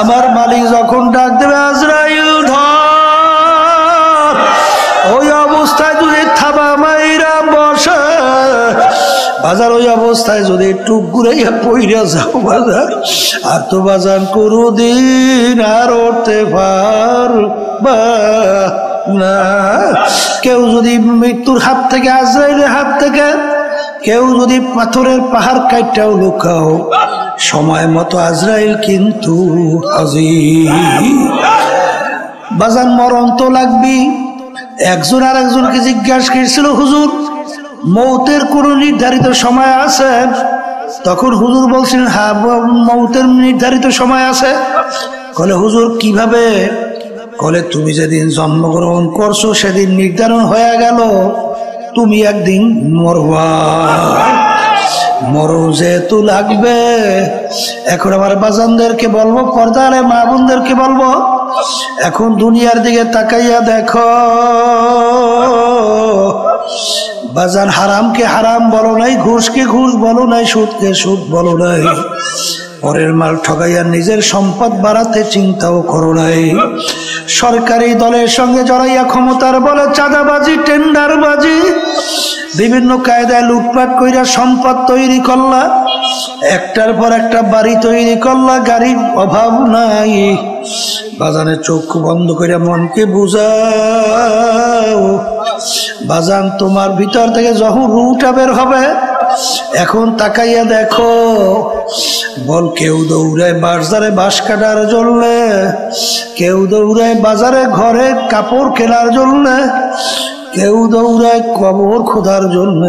আমার মালিক যখন ডাক দেবে আজরাইল ধর, ওই অবস্থায় যদি থাবা মাইরা বসে বাজার, ওই অবস্থায় যদি একটু ঘুরাইয়া পইরা যাও বাজার, আর তো বাজার কোনদিন আর উঠতে পারবা না। কেউ যদি মৃত্যুর হাত থেকে, আজরাইলের হাত থেকে কেউ যদি পাথরের পাহাড় কাইটাও লুকাও, সময় মতো আজরাইল কিন্তু হাজির। বাজান মরণ তো লাগবি। একজন আর একজনকে জিজ্ঞাসা করেছিল, হুজুর মৌতের কোন নির্ধারিত সময় আছে? তখন হুজুর বলছিলেন, হ্যাঁ মৌতের নির্ধারিত সময় আছে। বলে হুজুর কিভাবে? বলে তুমি যেদিন জন্মগ্রহণ করছো সেদিন নির্ধারণ হয়ে গেল তুমি একদিন মরবা। মরণ যেহেতু লাগবে, এখন আমার বাজানদেরকে বলবো, পর্দারে মা বোনদেরকে বলবো, এখন দুনিয়ার দিকে তাকাইয়া দেখো। বাজান হারামকে হারাম বলো নাই, ঘুষকে ঘুষ বলো নাই, সুদকে সুদ বলো নাই, পরের মাল ঠগাইয়া নিজের সম্পদ বাড়াতে চিন্তাও করো নাই। সরকারি দলের সঙ্গে জড়াইয়া ক্ষমতার বলে চাঁদাবাজি, টেন্ডারবাজি, বিভিন্ন কায়দায় লুটপাট কইরা সম্পদ তৈরি করলা, একটার পর একটা বাড়ি তৈরি করলা, গাড়ির অভাব নাই। বাজানের চক্ষু বন্ধ কইরা মনকে বুঝাও, বাজান তোমার ভিতর থেকে যখন রুটা বের হবে, এখন তাকাইয়া দেখো। বল কেউ দৌড়ায় বাজারে বাঁশ কাটার জন্য, কেউ দৌড়ায় বাজারে ঘরে কাপড় কেনার জন্য, কেউ দৌড়ায় কবর খোদার জন্য,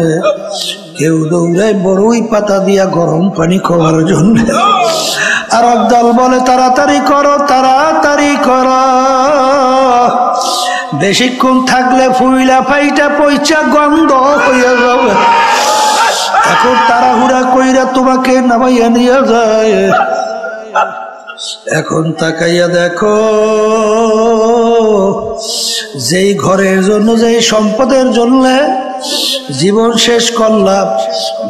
কেউ দৌড়ায় বড়ই পাতা দিয়া গরম পানি খাওয়ার জন্য। আর একদল বলে তাড়াতাড়ি করো, তাড়াতাড়ি করো, বেশিক্ষণ থাকলে ফুইলা ফাইটা পয়সা গন্ধ হইয়া যাবে। এখন তাড়াহুড়া কইরা তোমাকে নামাইয়া নিয়ে যায়। এখন তাকাইয়া দেখো, যেই ঘরের জন্য, যেই সম্পদের জন্য জীবন শেষ করলাম,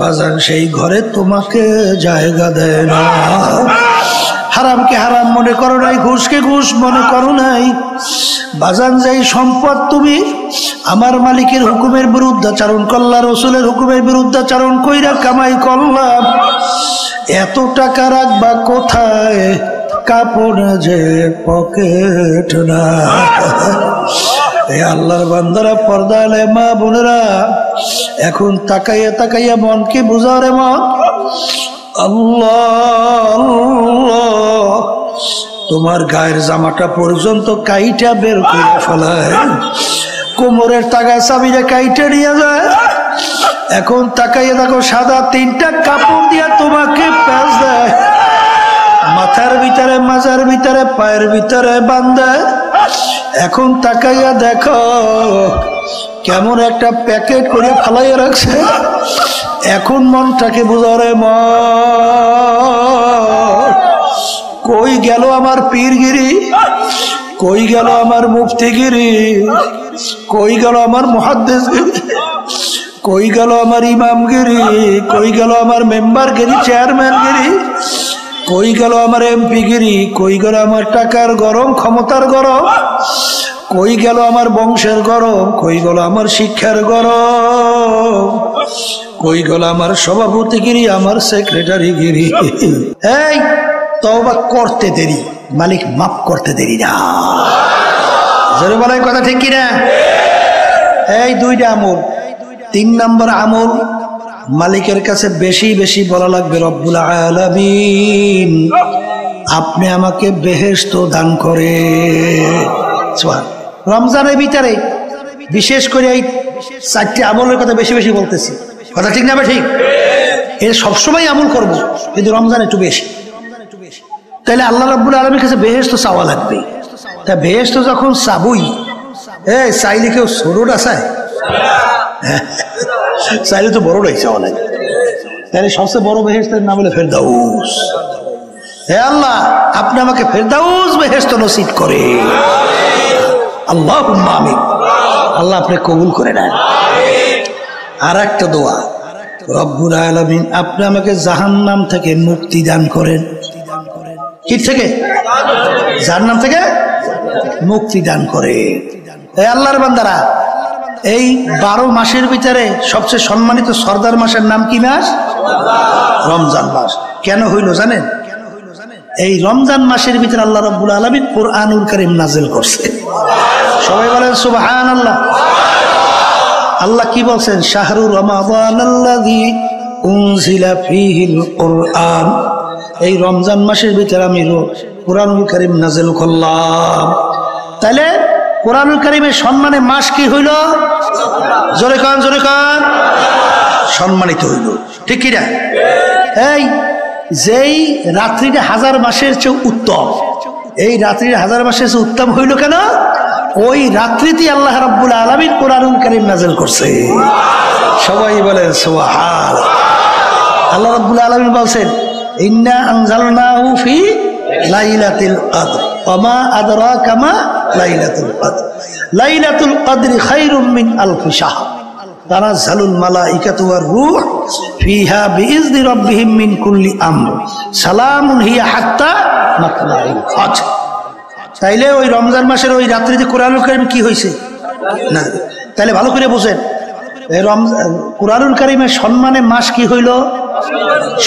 বাজান সেই ঘরে তোমাকে জায়গা দেয় না। হারামকে হারাম মনে করো নাই, ঘুষকে ঘুষ মনে করো নাই। বাজান যেই সম্পদ তুমি আমার মালিকের হুকুমের বিরুদ্ধাচারণ করলা, রসুলের হুকুমের বিরুদ্ধাচারণ কইরা কামাই করলাম, এত টাকা রাখবা কোথায়? কাপড়ে যে পকেট না। আল্লাহর বান্দারা, পর্দালে মা বোনেরা, এখন তাকাইয়া তাকাইয়া মনকে বুঝাও রে মন। আল্লাহ তোমার গায়ের জামাটা পর্যন্ত কাইটা বের করে ফেলায়, কোমরের টাকা চাবিরে কাইটা নিয়ে যায়। এখন তাকাইয়া দেখো, সাদা তিনটা কাপড় দিয়া তোমাকে প্যাঁচ দেয়, মাথার ভিতরে, মাজার ভিতরে, পায়ের ভিতরে বাঁধে। এখন তাকাইয়া দেখো কেমন একটা প্যাকেট করে ফালাইয়া রাখছে। এখন মনটাকে বুঝারে, মন কই গেল আমার পীরগিরি, কই গেল আমার মুফতিগিরি, কই গেল আমার মুহাদ্দিসগিরি, কই গেল আমার ইমামগিরি, কই গেল আমার মেম্বারগিরি, চেয়ারম্যানগিরি, কই গেল আমার এমপিগিরি, কই গেল আমার টাকার গরম, ক্ষমতার গরম, কই গেল আমার বংশের গরম, কই গেল আমার শিক্ষার গরম, কই গেল আমার সভাপতিগিরি, আমার সেক্রেটারিগিরি। এই তওবা করতে দেরি, মালিক মাফ করতে দেরি না। জোরে বলাই কথা ঠিক কিনা? এই দুইটা আমল। 3 নম্বর আমল, মালিকের কাছে বেশি বেশি বলা লাগবে, রব্বুল আলামিন আপনি আমাকে বেহেশত দান করে। রমজানের ভিতরে বিশেষ করে এই 4টি আমলের কথা বেশি বেশি বলতেছি, কথা ঠিক না? ঠিক, এর সবসময় আমল করব, কিন্তু রমজান একটু বেশি। তাহলে আল্লাহ রাব্বুল আলামিনের কাছে বেহেশত চাওয়া লাগবে। তা বেহেশত যখন চাবই, চাইলে কেউ ছোটটা চায়? চাইলে তো বড়টাই চাওয়া লাগে। তাহলে সবচেয়ে বড় বেহেশতের নাম হলো ফেরদাউস। হে আল্লাহ, আপনি আমাকে ফেরদাউস বেহেশত নসিব করে। আল্লাহুম্মা আমিন। আল্লাহ আপনি কবুল করে নেন। আর একটা দোয়া, রব্বুল আলামিন আপনি আমাকে জাহান্নাম থেকে মুক্তি দান করেন। কি থেকে? জাহান্নাম থেকে মুক্তি দান করে। এই আল্লাহর বান্দারা, এই 12 মাসের ভিতরে সবচেয়ে সম্মানিত সর্দার মাসের নাম কি মাস? রমজান মাস। কেন হইল জানেন? এই রমজান মাসের ভিতরে আল্লাহ রাব্বুল আলামিন কুরআনুল কারীম নাযিল করছে। সবাই বলেন সুবহানাল্লাহ। আল্লাহ কি বলছেন? শাহরু রমাদানাল্লাযী উনজিলা ফীহিল কুরআন। এই রমজান মাসের ভিতরে আমি কুরআনুল কারীম নাযিল করলাম। তাহলে কুরআনুল কারীমের সম্মানে মাস কি হইল? জোরে কান, জোরে কান। সম্মানিত হইল, ঠিক কি না? এই যেই রাত্রিটা 1000 মাসের চেয়ে উত্তম, এই রাত্রিটা 1000 মাসের চেয়ে উত্তম হইল কেন? ওই রাত্রিতে আল্লাহ রাব্বুল আলামিন কুরআনুল কারীম নাযিল করছে। সবাই বলেন সুবহান। আল্লাহ রাব্বুল আলামিন বলছেন, ইন্না আনজালনাহু ফি লাইলাতিল কদর ওয়া মা আদরাকা মা লাইলাতুল কদর লাইলাতুল কদরি খায়রুম মিন আলফি শাহর তানাজ্জালুল মালাইকাতু ওয়ার রূহ ফিহা বিইজনি রাব্বিহিম মিন কুল্লি আমর সালামুন হিয়া হাত্তা মাতলাইল ফাজর। তাইলে ওই রমজান মাসের ওই রাত্রিতে কুরআনুল কারীম কি হয়েছে না? তাহলে ভালো করে বুঝেন, এই কুরআনুল কারীমের সম্মানে মাস কি হইল?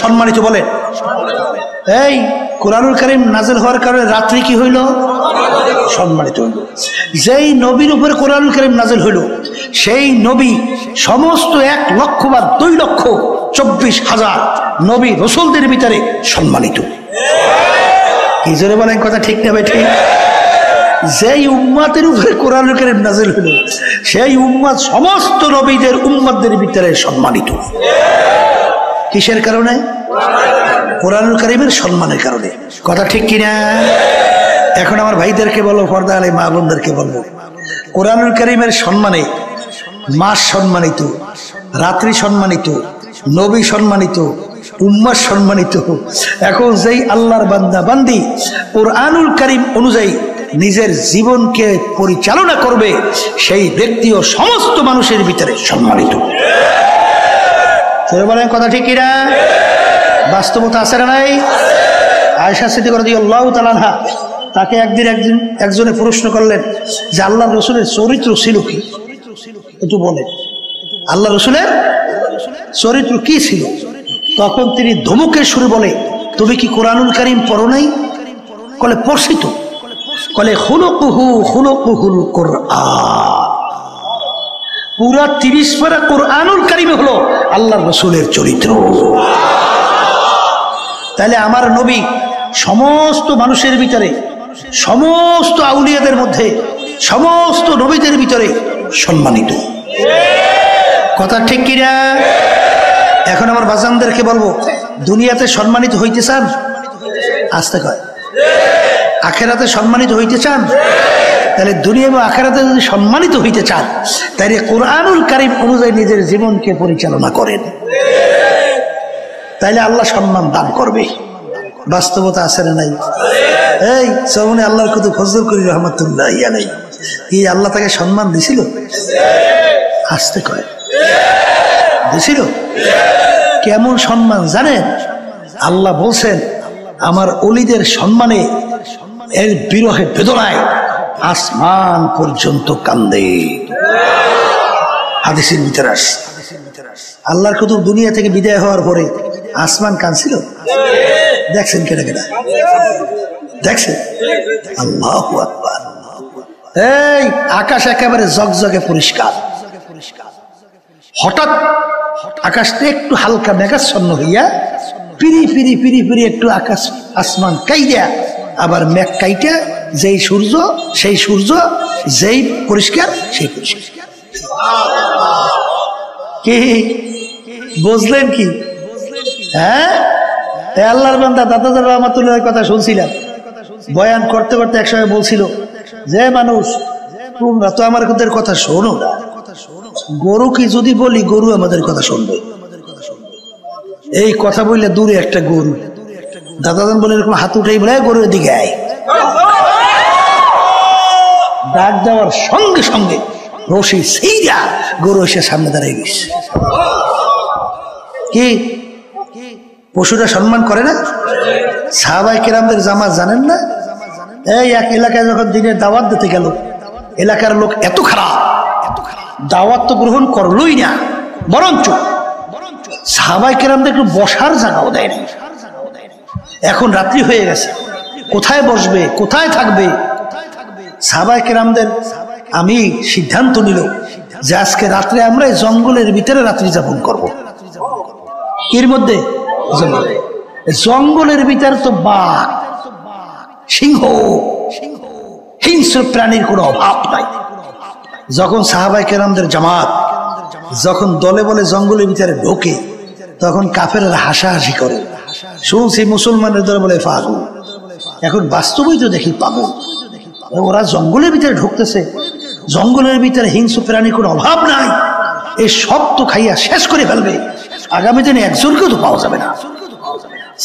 সম্মানিত। বলেন, এই কুরআনুল কারীম নাযিল হওয়ার কারণে রাত্রি কি হইল? সম্মানিত হইল। যেই নবীর উপরে কুরআনুল কারীম নাযিল হইল, সেই নবী সমস্ত 1 লক্ষ বা 2 লক্ষ 24,000 নবী রাসূলদের ভিতরে সম্মানিত। কি জোরে বলেন, কথা ঠিক না ভাই? ঠিক। যেই উম্মতের উপরে কুরআনুল কারীম নাযিল হলো, সেই উম্মত সমস্ত নবীদের উম্মতদের ভিতরে সম্মানিত। কিসের কারণে? কুরআনুল কারীমের সম্মানের কারণে। কথা ঠিক কিনা? এখন আমার ভাইদেরকে বলবো, পর্দা আলে মা বোনদেরকে বলবো, কুরআনুল কারীমের সম্মানে মাস সম্মানিত, রাত্রি সম্মানিত, নবী সম্মানিত, উম্মত সম্মানিত। এখন যেই আল্লাহর বান্দা বান্দি কুরআনুল কারীম অনুযায়ী নিজের জীবনকে পরিচালনা করবে, সেই ব্যক্তিও সমস্ত মানুষের ভিতরে সম্মানিত। বলেন, কথা ঠিক কিনা? বাস্তবতা আছে না নাই? আয়েশা সিদ্দিকা রাদিয়াল্লাহু তাআলা আনহা, তাকে একজনে প্রশ্ন করলেন যে আল্লাহর রাসূলের চরিত্র ছিল কি? একটু বলেন, আল্লাহর রাসূলের চরিত্র কি ছিল? তখন তিনি ধমকের সুরে বলে, তুমি কি কুরআনুল কারীম পড়ো নাই? বলে, পড়ছি তো। বলে, খুলুকুহুল কুরআন। পুরা 30 পারা কুরআনুল কারীমে হলো আল্লাহর রাসূলের চরিত্র। তাহলে আমার নবী সমস্ত মানুষের ভিতরে, সমস্ত আউলিয়াদের মধ্যে, সমস্ত নবীদের ভিতরে সম্মানিত। কথা ঠিক কিনা? এখন আমার বাজানদেরকে বলবো, দুনিয়াতে সম্মানিত হইতে চান? আসতে কয়। আখেরাতে সম্মানিত হইতে চান? তাহলে দুনিয়া এবং আখেরাতে যদি সম্মানিত হইতে চান, তাহলে কুরআনুল কারীম অনুযায়ী নিজের জীবনকে পরিচালনা করেন, তাইলে আল্লাহ সম্মান দান করবে। বাস্তবতা আছে না নাই? এই সৌনে আল্লাহর কত ফজল করি রহমাতুল্লাহ আলাই, কি আল্লাহ তাকে সম্মান দিছিল? আসতে কয়, দিছিল। কেমন সম্মান জানেন? আল্লাহ বলছেন, আমার ওলিদের সম্মানে, এর বিরহে বেদনায় আসমান পর্যন্ত কান্দে। হাদিসের ভিতরে আসে, আল্লাহর কুতুব দুনিয়া থেকে বিদায় হওয়ার পরে আসমান কাঁদছিল। দেখছেন কেনা কেনা? দেখছেন? আল্লাহু আকবার। এই আকাশ একেবারে জগজগে পরিষ্কার। হঠাৎ আকাশটা একটু হালকা মেঘাচ্ছন্ন হইয়া পিরি পিরি পিরি পিরি একটু আকাশ আসমান কাইয়া, আবার মেঘ কাইটা যেই সূর্য, সেই সূর্য যেই পরিষ্কার, সেই পরিষ্কার। কি বুঝলেন কি? হ্যাঁ, আল্লাহর বান্দা দাদাদের রহমাতুল্লাহর কথা শুনছিলাম। বয়ান করতে করতে একসময় বলছিল যে, মানুষ তোমরা তো আমার কথা শোনো না, গরু কি যদি বলি গরু আমাদের কথা শুনবে। এই কথা বললে দূরে একটা গরু, দাদাজান বলে এরকম হাত উঠেই বলে, গরুর দিকে আয়। ডাক দেওয়ার সঙ্গে সঙ্গে রশি সেইরা গরু এসে সামনে দাঁড়িয়ে গেছে। কি পশুরা সম্মান করে না? সাহাবায়ে কেরামদের জামাত জানেন না? এই এক এলাকায় যখন দিনের দাওয়াত দিতে গেল, এলাকার লোক এত খারাপ, দাওয়াত তো গ্রহণ করলোই না, বরঞ্চ সাহাবায়ে কেরামদের একটু বসার জায়গাও দেয় না। এখন রাত্রি হয়ে গেছে, কোথায় বসবে, কোথায় থাকবে? সাহাবায়ে কেরামদের আমি সিদ্ধান্ত নিল যে আজকে রাত্রে আমরা জঙ্গলের ভিতরে রাত্রি যাপন করব। এর মধ্যে জঙ্গলের ভিতরে তো বাঘ, সিংহ, হিংস্র প্রাণীর কোনো অভাব নাই। যখন সাহাবায়ে কেরামদের জামাত যখন দলে বলে জঙ্গলের ভিতরে ঢোকে, তখন কাফেররা হাসাহাসি করে। শুনছি মুসলমানের দলে বলে পাগল। এখন বাস্তবেই তো দেখি পাগল। ওরা জঙ্গলের ভিতরে ঢুকতেছে, জঙ্গলের ভিতরে হিংস্র প্রাণীর কোনো অভাব নাই, এই সব তো খাইয়া শেষ করে ফেলবে, আগামী দিনে একজনকেও তো পাওয়া যাবে না।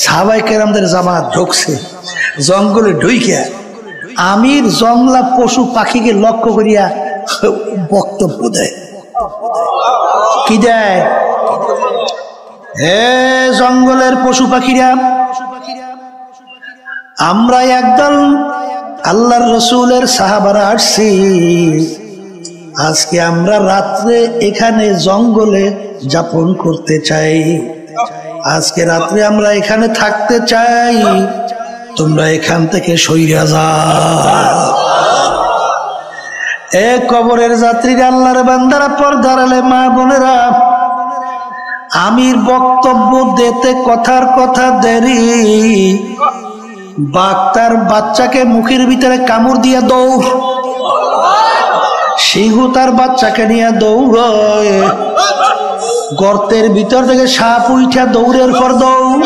সাহাবায়ে কেরামদের জামাত ঢুকছে, জঙ্গলে ঢুইকা আমির জংলা পশু পাখিকে লক্ষ্য করিয়া বক্তব্য দেয়। কি দেয়? হে জঙ্গলের পশু পাখিরা, আমরা একদল আল্লাহর রসুলের সাহাবারা আসছি, আজকে আমরা রাত্রে এখানে জঙ্গলে যাপন করতে চাই, আজকে রাত্রে আমরা এখানে থাকতে চাই, তোমরা এখান থেকে সইরা যাও। এ কবরের যাত্রীরা, আল্লাহর বান্দারা, পর্দার আলে মা বোনেরা, আমির বক্তব্য দিতে কথার কথা দেরি, বাঘ তার বাচ্চাকে মুখের ভিতরে কামড় দিয়া দৌড়, সিংহ তার বাচ্চাকে নিয়ে দৌড়ায়, গর্তের ভিতর থেকে সাপ উঠা দৌড়ের পর দৌড়,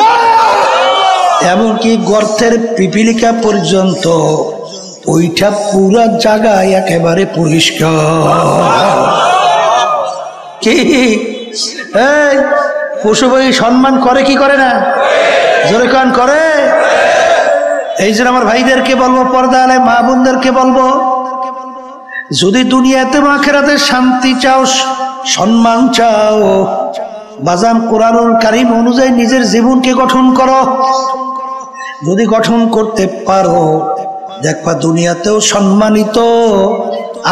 এমনকি গর্তের পিপিলিকা পর্যন্ত ওইটা পুরা জায়গায় একেবারে পরিষ্কার। কি এই পশু পাখি সম্মান করে কি করে না? জোরে কান করে। এই জন্য আমার ভাইদেরকে বলবো, পর্দা আলে মা বোনদেরকে বলবো, যদি দুনিয়াতে আখিরাতে শান্তি চাও, সম্মান চাও, বাজান কোরআনুল কারীম অনুযায়ী নিজের জীবনকে গঠন করো। যদি গঠন করতে পারো, দেখবা দুনিয়াতেও সম্মানিত,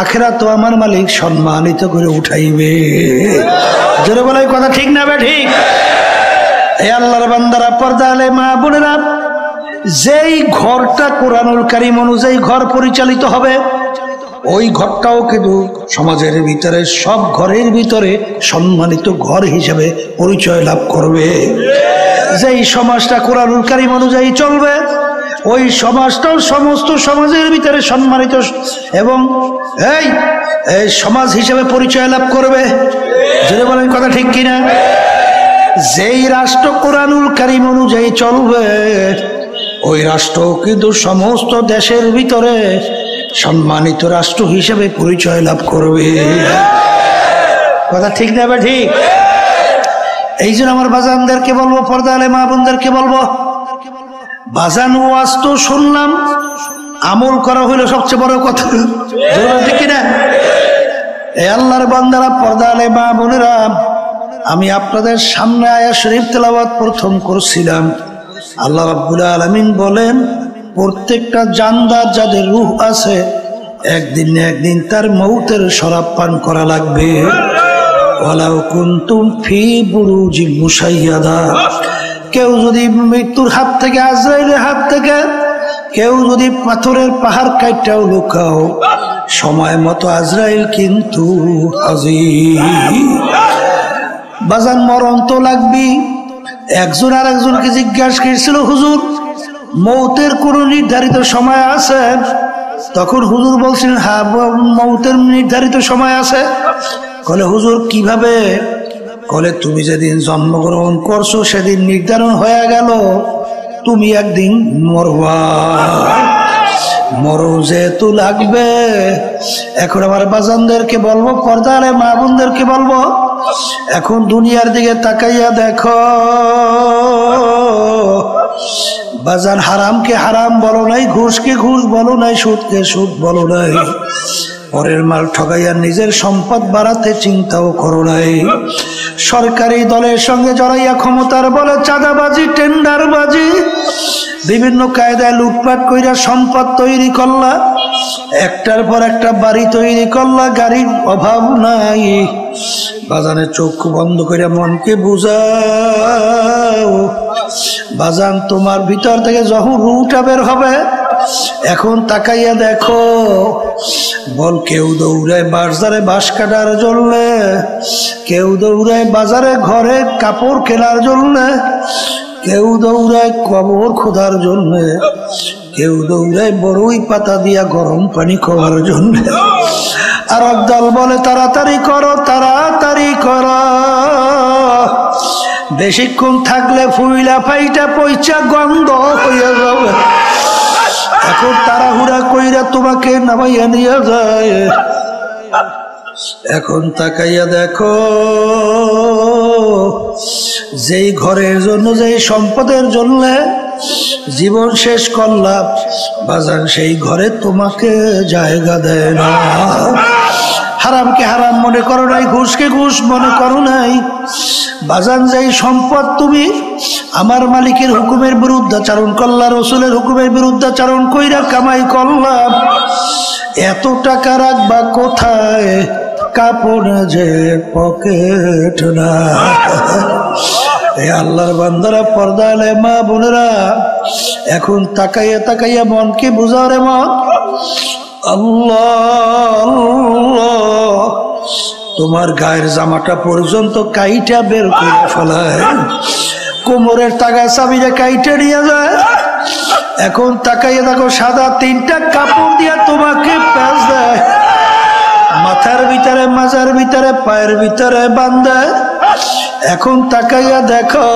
আখিরাতেও আমার মালিক সম্মানিত করে উঠাইবে। জোরে বলে কথা ঠিক না বে ঠিক? এই আল্লাহর বান্দারা, পর্দা আলে মা বোনেরা, যেই ঘরটা কোরআনুল কারীম অনুযায়ী ঘর পরিচালিত হবে, ওই ঘরটাও কিন্তু সমাজের ভিতরে সব ঘরের ভিতরে সম্মানিত ঘর হিসেবে পরিচয় লাভ করবে। যেই সমাজটা কোরআনুল কারীম অনুযায়ী চলবে, ওই সমাজটাও সমস্ত সমাজের ভিতরে সম্মানিত এবং এই সমাজ হিসেবে পরিচয় লাভ করবে। যদি বলেন কথা ঠিক কিনা? যেই রাষ্ট্র কোরআনুল কারীম অনুযায়ী চলবে, ওই রাষ্ট্র কিন্তু সমস্ত দেশের ভিতরে সম্মানিত রাষ্ট্র হিসেবে পরিচয় লাভ করবে। কথা ঠিক না বা ঠিক? এই জন্য আমার বাজানদেরকে বলবো, পর্দা আলে মা বোনদেরকে বলবো, বাজান ওয়াজ তো শুনলাম, আমল করা হইলো সবচেয়ে বড় কথা। ঠিক কিনা? এই আল্লাহর বান্দারা, পর্দা আলে মা বোনেরা, আমি আপনাদের সামনে আয়াত শরীফ তেলাওয়াত প্রথম করছিলাম। আল্লাহ রাব্বুল আলামিন বলেন, প্রত্যেকটা জানদার যাদের রূহ আছে, একদিন না একদিন তার মৌতের শরাব পান করা লাগবে। ওয়ালাউ কুনতুম ফি বুরুজিন মুশাইয়াদা, কেউ যদি মৃত্যুর হাত থেকে, আজরাইলের হাত থেকে কেউ যদি পাথরের পাহাড় কাইটাও লুকাও, সময় মতো আজরাইল কিন্তু হাজির। বাজান মরণ তো লাগবি। একজন আর একজনকে জিজ্ঞাসা করেছিল, হুজুর মৌতের কোন নির্ধারিত সময় আছে? তখন হুজুর বলছিলেন, হ্যাঁ মৌতের নির্ধারিত সময় আছে। বলে হুজুর কিভাবে? বলে তুমি যেদিন জন্মগ্রহণ করছো সেদিন নির্ধারণ হয়ে গেল তুমি একদিন মরবা, মরণ যেহেতু লাগবে। এখন আমার বাজানদেরকে বলবো, পর্দা আলে মা বোনদেরকে বলবো, এখন দুনিয়ার দিকে তাকাইয়া দেখো। বাজান হারামকে হারাম বলো নাই, ঘুষকে ঘুষ বলো নাই, সুদকে সুদ বলো নাই, পরের মাল ঠগাইয়া নিজের সম্পদ বাড়াতে চিন্তাও করো নাই। সরকারি দলের সঙ্গে জড়াইয়া ক্ষমতার বলে চাঁদাবাজি, টেন্ডারবাজি, বিভিন্ন কায়দায় লুটপাট কইরা সম্পদ তৈরি করলা, একটার পর একটা বাড়ি তৈরি করলা, গাড়ির অভাব নাই। বাজানের চোখ বন্ধ করে মনকে বুঝাও, বাজান তোমার ভিতর থেকে যখন রুটা বের হবে, এখন তাকাইয়া দেখো। বল কেউ দৌড়ায় বাজারে বাঁশ কাটার জন্য, কেউ দৌড়ায় বাজারে ঘরে কাপড় কেনার জন্য, কেউ দৌড়ায় কবর খোদার জন্য, কেউ দৌড়ায় বড়ই পাতা দিয়া গরম পানি খাওয়ার জন্য। আর একদল বলে তাড়াতাড়ি করো, তাড়াতাড়ি করো, বেশিক্ষণ থাকলে ফুইলা ফাইটা পয়সা গন্ধ হইয়া যাবে। এখন তাড়াহুড়া কইরা তোমাকে নামাইয়া নিয়ে যায়। এখন তাকাইয়া দেখো, যেই ঘরের জন্য, যেই সম্পদের জন্য জীবন শেষ করলাম, বাজান সেই ঘরে তোমাকে জায়গা দেয় না। হারামকে হারাম মনে করো নাই, ঘুষকে ঘুষ মনে করো নাই। বাজান যেই সম্পদ তুমি আমার মালিকের হুকুমের বিরুদ্ধাচারণ করলা, রসুলের হুকুমের বিরুদ্ধাচারণ কইরা কামাই করলাম, এত টাকা রাখবা কোথায়? কাপড়ে যে পকেট না। এই আল্লাহর বান্দারা, পর্দা আলে মা বোনেরা, এখন তাকাইয়া তাকাইয়া মনকে বুঝাও রে মন। আল্লাহ তোমার গায়ের জামাটা পর্যন্ত কাইটা বের করে ফেলায়, কোমরের টাকা চাবিটা কাইটা নিয়ে যায়। এখন তাকাইয়া দেখো, সাদা তিনটা কাপড় দিয়া তোমাকে প্যাঁচ দেয়, মাথার ভিতরে, মাজার ভিতরে, পায়ের ভিতরে বান্ধে। এখন তাকাইয়া দেখো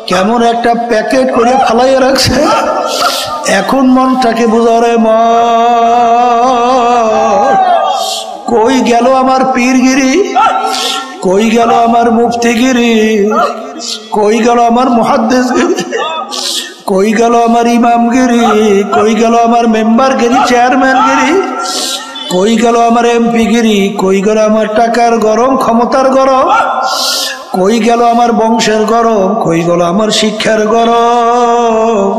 কেমন একটা প্যাকেট করে ফালাইয়া রাখছে। এখন মনটাকে বুঝারে মন, কই গেল আমার পীরগিরি, কই গেল আমার মুফতিগিরি, কই গেল আমার মুহাদ্দিসগিরি, কই গেল আমার ইমামগিরি, কই গেল আমার মেম্বারগিরি, চেয়ারম্যানগিরি, কই গেল আমার এমপিগিরি, কই গেল আমার টাকার গরম, ক্ষমতার গরম, কই গেল আমার বংশের গরম, কই গেল আমার শিক্ষার গরম,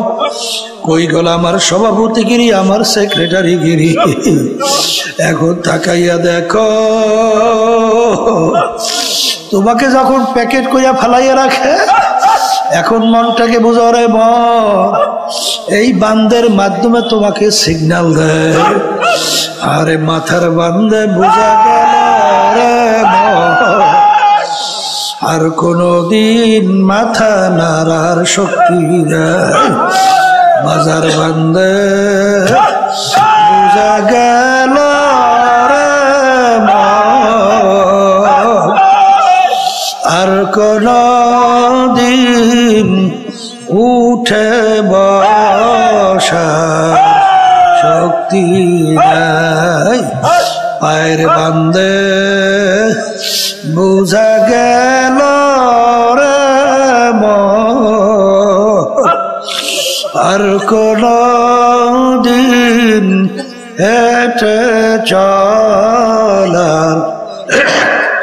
কই গেল আমার সভাপতিগিরি, আমার সেক্রেটারিগিরি। এখন তাকাইয়া দেখো, তোমাকে যখন প্যাকেট কইয়া ফেলাইয়া রাখে, এখন মনটাকে বুঝাও রে মন, এই বান্দের মাধ্যমে তোমাকে সিগন্যাল দেয়। আরে মাথার বান্দে বুঝা গেল রে মন, আর কোনদিন মাথা নাড়ার শক্তি দেয়। বাজার বান্দে বুঝা গেল রে মন, আর কোনদিন উঠে বসা শক্তি নাই। পায়ের বান্দে বুঝা গেল রে মন, আর কোন দিন হেঁটে চলার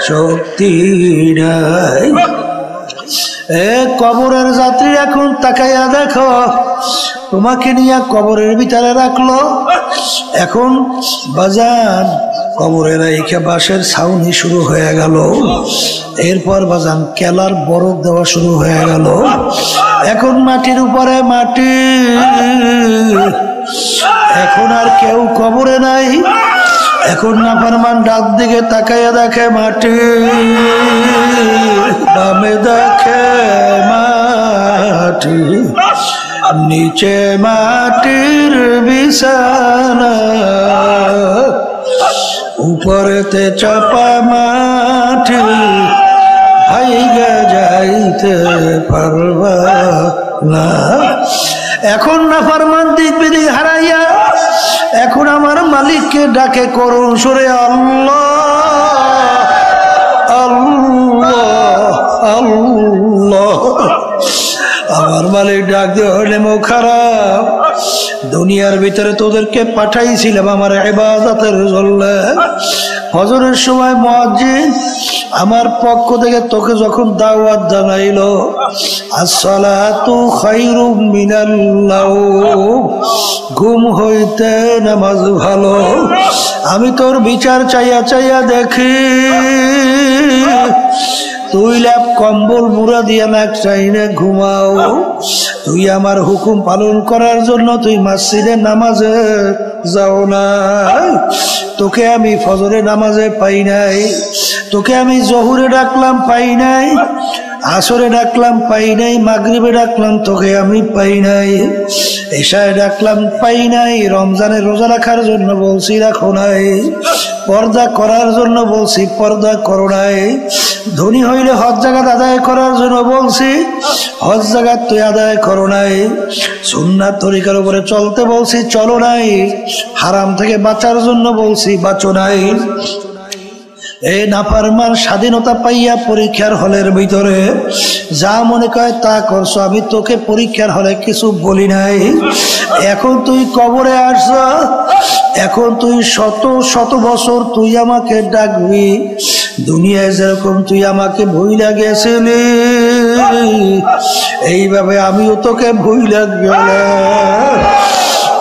শক্তি নাই। এ কবরের যাত্রী, এখন তাকাইয়া দেখো, তোমাকে নিয়ে কবরের ভিতরে রাখলো। এখন বাজান কবরের রাইখা বাঁশের ছাউনি শুরু হয়ে গেল। এরপর বাজান কেলার বরফ দেওয়া শুরু হয়ে গেল। এখন মাটির উপরে মাটি, এখন আর কেউ কবরে নাই। এখন নাফরমান ডাক দিকে তাকাইয়া দেখে মাটি, বামে দেখে মাটি, নিচে মাটির বিছানা, উপরেতে চাপা মাটি, ভাইগা যাইতে পারবা না। এখন নাফরমান দিক বিদিক হারাইয়া এখন আমার মালিককে ডাকে করুণ সুরে, আল্লাহ আল্লাহ। আমার মালিক ডাক দিয়ে হলে মুখ খারাপ, দুনিয়ার ভিতরে তোদেরকে পাঠাইছিলাম আমার ইবাদতের জন্য। ফজরের সময় মুয়াজ্জিন আমার পক্ষ থেকে তোকে যখন দাওয়াত জানাইলো, আসসালাতু খায়রুম মিনাল নাওম, ঘুম হইতে নামাজ ভালো। আমি তোর বিচার চাইয়া চাইয়া দেখি, তুই ল্যাপ কম্বল মুড়া দিয়া নাক চাইনে ঘুমাও। তুই আমার হুকুম পালন করার জন্য তুই মসজিদে নামাজে যাও না। তোকে আমি ফজরে নামাজে পাই নাই, তোকে আমি জহুরে ডাকলাম পাই নাই, আসরে ডাকলাম পাই নাই, মাগরিবে ডাকলাম তোকে আমি পাই নাই, এশায় ডাকলাম পাই নাই। রমজানের রোজা রাখার জন্য বলছি রাখো নাই, পর্দা করার জন্য বলছি পর্দা করো নাই। ধনী হইলে হজ জাকাত আদায় করার জন্য বলছি, হজ জাকাত তুই আদায় করো নাই। সুন্নাত তরিকার উপরে চলতে বলছি চলো নাই, হারাম থেকে বাঁচার জন্য বলছি বাঁচো নাই। এই নাফরমান স্বাধীনতা পাইয়া পরীক্ষার হলের ভিতরে যা মনে করে তা করছো, আমি তোকে পরীক্ষার হলে কিছু বলি নাই। এখন তুই কবরে আসছ, এখন তুই শত শত বছর তুই আমাকে ডাকবি। দুনিয়ায় যেরকম তুই আমাকে ভুইলা গেছিলি, এইভাবে আমিও তোকে ভুইলা গেলাম।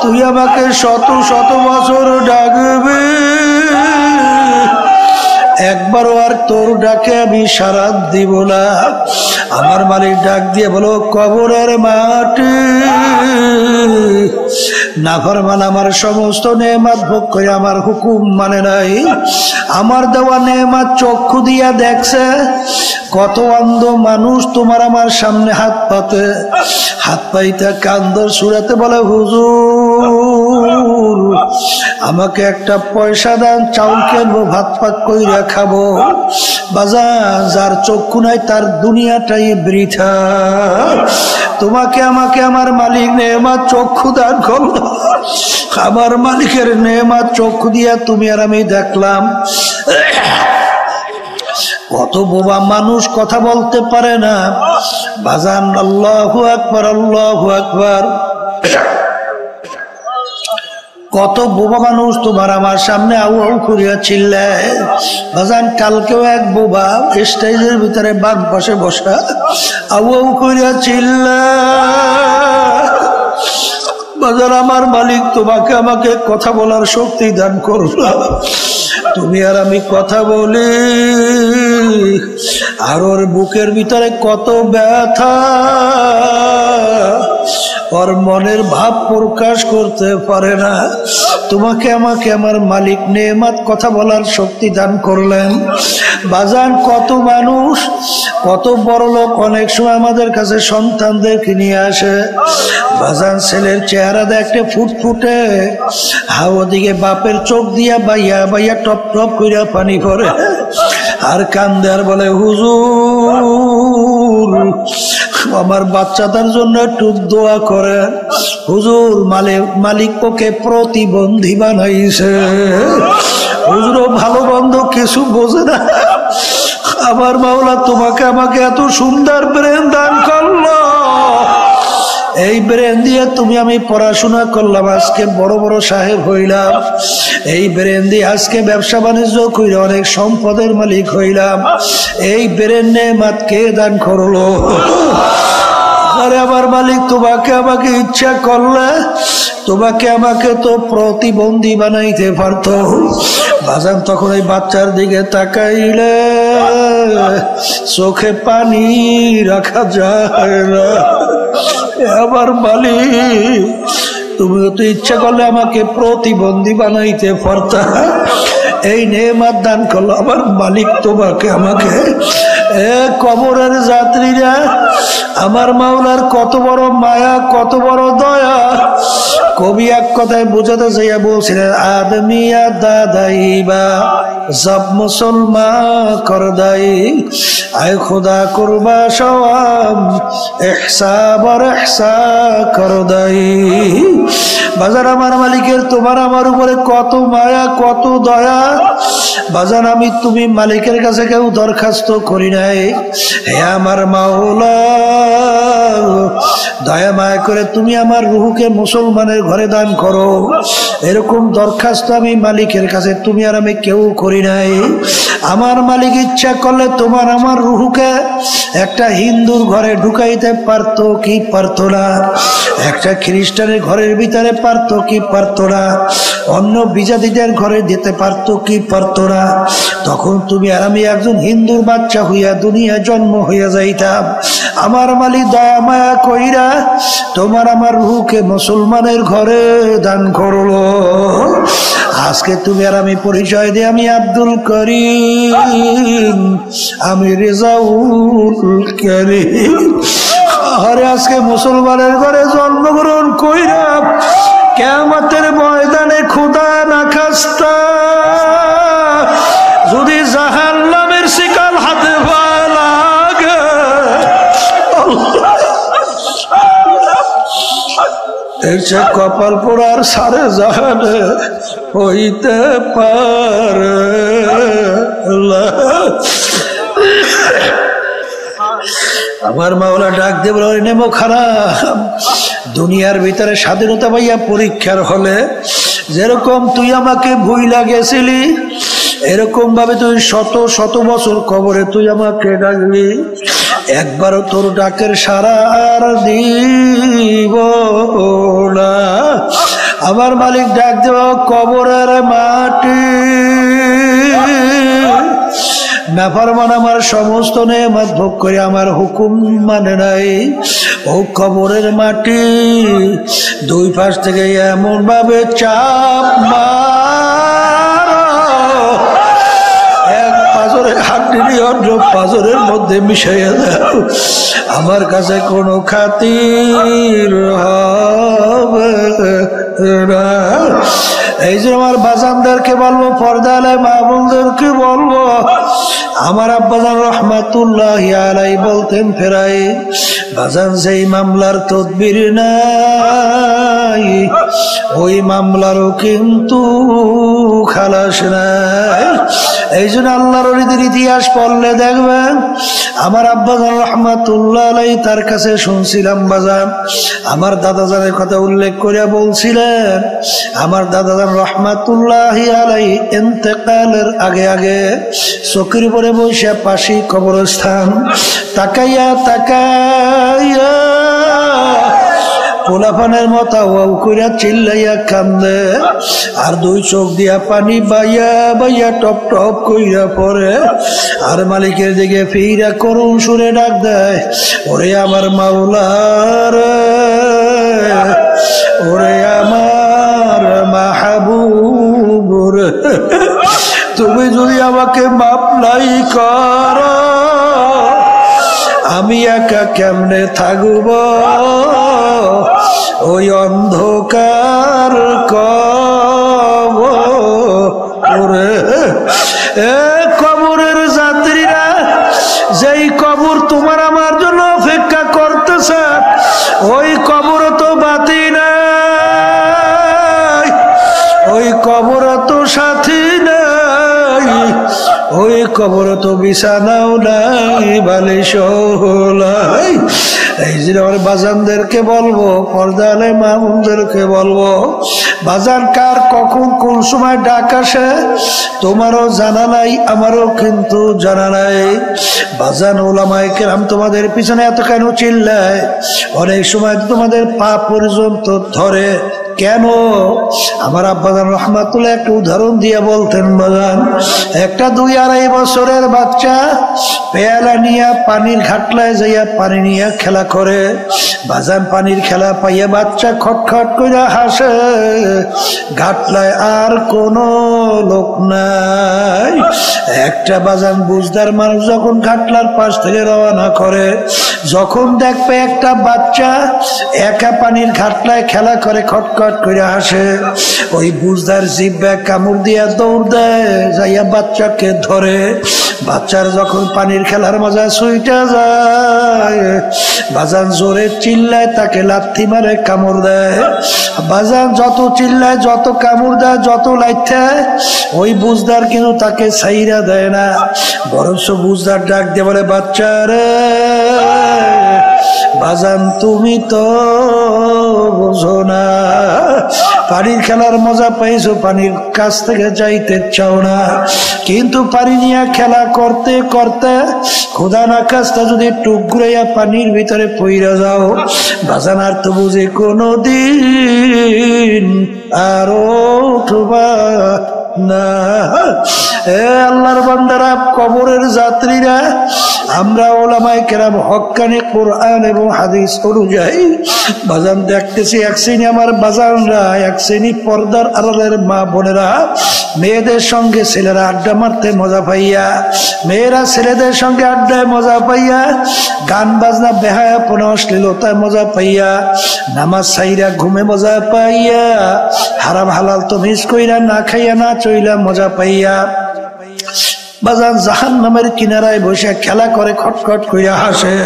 তুই আমাকে শত শত বছর ডাকবি, একবারও আর তোর ডাকে আমি সাড়া দিব না। আমার মালিক ডাক দিয়ে বলো, কবরের মাটি নাফরমান আমার সমস্ত নেয়ামত ভোগ করে আমার হুকুম মানে নাই। আমার দেওয়া নেয়ামত চক্ষু দিয়া দেখছে, কত অন্ধ মানুষ তোমার আমার সামনে হাত পাতে, হাত পাইতে কান্দর সুরাতে বলে, হুজুর আমাকে একটা পয়সা দেন, চাউল কিনবো, ভাত পাক কইরা খাবো। বাজার যার চক্ষু নাই তার দুনিয়াটাই বৃথা। তোমাকে আমাকে আমার মালিক নেয়ামত চক্ষু দান করলো, আমার মালিকের নেয়ামত চক্ষু দিয়া তুমি আর আমি দেখলাম। কত বোবা মানুষ কথা বলতে পারে না। বাজান আল্লাহু আকবার, আল্লাহু আকবার। কত বোবা মানুষ তোমার আমার সামনে আউ আউ করিয়া চিল্লায়। বাজান কালকেও এক বোবা স্টেজের ভিতরে বাম পাশে বসা আউ আউ করিয়া চিল্লায়। বাজান আমার মালিক তোমাকে আমাকে কথা বলার শক্তি দান করলো, তুমি আর আমি কথা বলি। আর ওর বুকের ভিতরে কত ব্যথা, ওর মনের ভাব প্রকাশ করতে পারে না। তোমাকে আমাকে আমার মালিক নেয়ামত কথা বলার শক্তি দান করলেন। বাজান কত মানুষ, কত বড় লোক অনেক সময় আমাদের কাছে সন্তানদেরকে নিয়ে আসে। বাজান ছেলের চেহারা দেখতে ফুটফুটে, হাওয়া দিকে বাপের চোখ দিয়া বাইয়া বাইয়া টপ টপ কইরা পানি পড়ে, আর কান্দে আর বলে, হুজুর আমার বাচ্চাটার জন্য একটু দোয়া করে। হুজুর মালিক ওকে প্রতিবন্ধী বানাইছে। হুজুর ভালো বন্ধ কিছু বোঝে না। আমার মাওলা তোমাকে আমাকে এত সুন্দর ব্রেন দান করলো, এই ব্রেন দিয়ে তুমি আমি পড়াশোনা করলাম, আজকে বড় বড় সাহেব হইলাম। এই ব্রেন দিয়ে আজকে ব্যবসা বাণিজ্য করে অনেক সম্পদের মালিক হইলাম। এই ব্রেন নেয়ামত কে দান করলো? আরে আমার মালিক তোমাকে আমাকে ইচ্ছা করলে তোমাকে আমাকে তো প্রতিবন্ধী বানাইতে পারতো। বাজান তখন এই বাচ্চার দিকে তাকাইলে চোখে পানি রাখা যায় না। আমার মালিক তুমি তো ইচ্ছা করলে আমাকে প্রতিবন্ধী বানাইতে পারতা, এই নেয়ামত দান করলো আমার মালিক তোমাকে আমাকে। কবরের যাত্রীরা আমার মাওলার কত বড় মায়া, কত বড় দয়া। কবি এক কথায় বোঝাতে চাইয়া বলছিলেন, আদমিয়া দাদাইবা সব মুসলমান করদাই, আয় খোদা করবা সওয়াব ইহসাব আর ইহসা করদাই। বাজার আমার মালিকের তোমার আমার উপরে কত মায়া, কত দয়া। বাজান আমি তুমি মালিকের কাছে কেউ দরখাস্ত করি নাই, হে আমার মাওলা দয়া মায়া করে তুমি আমার রুহুকে মুসলমানের ঘরে দান করো, এরকম দরখাস্ত আমি মালিকের কাছে তুমি আর আমি কেউ করি নাই। আমার মালিক ইচ্ছা করলে তোমার আমার রুহুকে একটা হিন্দুর ঘরে ঢুকাইতে পারতো কি পারতো না, একটা খ্রিস্টানের ঘরের ভিতরে পারতো কি পারতো না, অন্য বিজাতিদের ঘরে দিতে পারতো কি পারতো না। তখন তুমি আর আমি একজন হিন্দুর বাচ্চা হইয়া দুনিয়া জন্ম হইয়া যাইতাম। আমার মালিক দয়া মায়া কইরা তোমার আমার রুহুকে মুসলমানের ঘরে দান করলো। আজকে তুমি আর আমি পরিচয় দিই, আমি আব্দুল করিম, আমি রেজাউল করিম। আরে আজকে মুসলমানের ঘরে জন্মগ্রহণ কইরা কিয়ামতের ময়দানে খোদা না খাস্তা যদি জাহান্নামের শিকাল হাতে পায় লাগে, এর সে কপাল পোড়ার সারে জাহানে হইতে পারে। আমার মাওলা ডাক দিয়ে বলে নেমো খারাপ, দুনিয়ার ভিতরে স্বাধীনতা পাইয়া পরীক্ষার হলে যেরকম তুই আমাকে ভুইলা গেছিলি, এরকম ভাবে তুই শত শত বছর কবরে তুই আমাকে ডাকবি, একবারও তোর ডাকের সাড়া আর দিব না। আমার মালিক ডাক দেব কবরের মাটি, নাফরমান আমার সমস্ত নেয়ামত ভোগ করে আমার হুকুম মানে নাই, ও কবরের মাটি দুই পাশ থেকে এমন ভাবে চাপ মারো এক পাঁজরের হাড্ডি অন্য পাঁজরের মধ্যে মিশাইয়া দাও, আমার কাছে কোনো খাতির হবে না। এই যে আমার বাজানদেরকে বলবো, পর্দালে মা বোনদেরকে বলবো, আমার আব্বাজান রহমাতুল্লাহি আলাইহি বলতেন ফেরাই, বাজান যেই মামলার তদবির নাই ওই মামলারও কিন্তু খালাস নাই। এই জন্য আল্লাহর ওলিদের ইতিহাস পড়লে দেখবেন, আমার আব্বাজান রহমাতুল্লাহ আলাইহি তার কাছে শুনছিলাম বাজান, আমার দাদাজানের কথা উল্লেখ করে বলছিলেন, আমার দাদাজান রহমাতুল্লাহি আলাইহি ইন্তেকালের আগে আগে চকির উপরে বসে পাশি কবরস্থান তাকাইয়া তাকাইয়া পোলাপানের মতো ওয়াও কইরা চিল্লাইয়া কান্দে, আর দুই চোখ দিয়া পানি বাইয়া বাইয়া টপ টপ কইরা পড়ে, আর মালিকের দিকে ফিরা করুণ সুরে ডাক দেয়, ওরে আমার মাওলা রে, ওরে আমার মাহবুব রে, তুমি যদি আমাকে মাপ নাই করো আমি একা কেমনে থাকব ওই অন্ধকার কবরে। কবরের যাত্রীরা যেই কবর তোমার আমার জন্য অপেক্ষা করতেছে, ওই কবর তো বাতি নাই, ওই কবর তো সাথী নাই, ওই কবর তো বিছানাও নাই, বালিশও নাই। এই যে আমার বাজানদেরকে বলবো, পর্দালে মামুনদেরকে বলবো, বাজান কার কখন কোন সময় ডাক আসে তোমারও জানা নাই, আমারও কিন্তু জানা নাই। বাজান ওলামায়ে কেরাম তোমাদের পিছনে এত কেন চিল্লায়, অনেক সময় তোমাদের পা পর্যন্ত ধরে কেন? আমার আব্বাজান রহমাতুল্লাহ একটা উদাহরণ দিয়ে বলতেন, বাজান একটা 2-2.5 বছরের বাচ্চা পেয়ালা নিয়ে পানির ঘাটলায় যাইয়া পানি নিয়ে খেলা করে, বাজান পানির খেলা পাইয়া বাচ্চা খটখট করে হাসে, ঘাটলায় আর কোনো লোক নাই। একটা বাজান বুঝদার মানুষ যখন ঘাটলার পাশ থেকে রওনা করে, যখন দেখবে একটা বাচ্চা একা পানির ঘাটলায় খেলা করে খটখট করে হাসে, ওই বুঝদার জিব্বা কামড় দিয়া দৌড় দেয়, যাইয়া বাচ্চাকে ধরে, বাচ্চার যখন পানির খেলার মজা ছুইটা যায়, বাজান জোরে চিল্লায়, তাকে লাথি মারে, কামড় দেয়। বাজান যত চিল্লায়, যত কামড় দেয়, যত লাইঠায়, ওই বুঝদার কিন্তু তাকে ছাইরা দেয় না, বরঞ্চ বুঝদার ডাক দিয়ে বলে, বাচ্চারে বাজান তুমি তো বোঝো না, পানির খেলার মজা পাইছো, পানির কাছ থেকে যাইতে চাও না, কিন্তু পানি নিয়ে খেলা করতে করতে খোদা না কাজটা যদি একটু ঘুরাইয়া পানির ভিতরে পইরা যাও, বাজান আর তো বুঝে কোনদিন আরো উঠবা না। এ আল্লাহর বান্দারা, কবরের যাত্রীরা, আমরা ওলামায়ে কেরাম হক্কানি কোরআন এবং হাদিস অনুযায়ী বাজান দেখতেছি, এক শ্রেণী আমার বাজানরা, এক শ্রেণী পর্দার আড়ালের মা বোনেরা মেয়েদের সঙ্গে ছেলেরা আড্ডা মারতে মজা পাইয়া, মেয়েরা ছেলেদের সঙ্গে আড্ডায় মজা পাইয়া, গান বাজনা বেহায়াপনা অশ্লীলতায় মজা পাইয়া, নামাজ ছাইরা ঘুমে মজা পাইয়া, হারাম হালাল তো মিস কইরা, না খাইয়া না চইলা মজা পাইয়া, বাজান জাহান্নামের কিনারায় বসে খেলা করে, খটখট কইরা হাসে।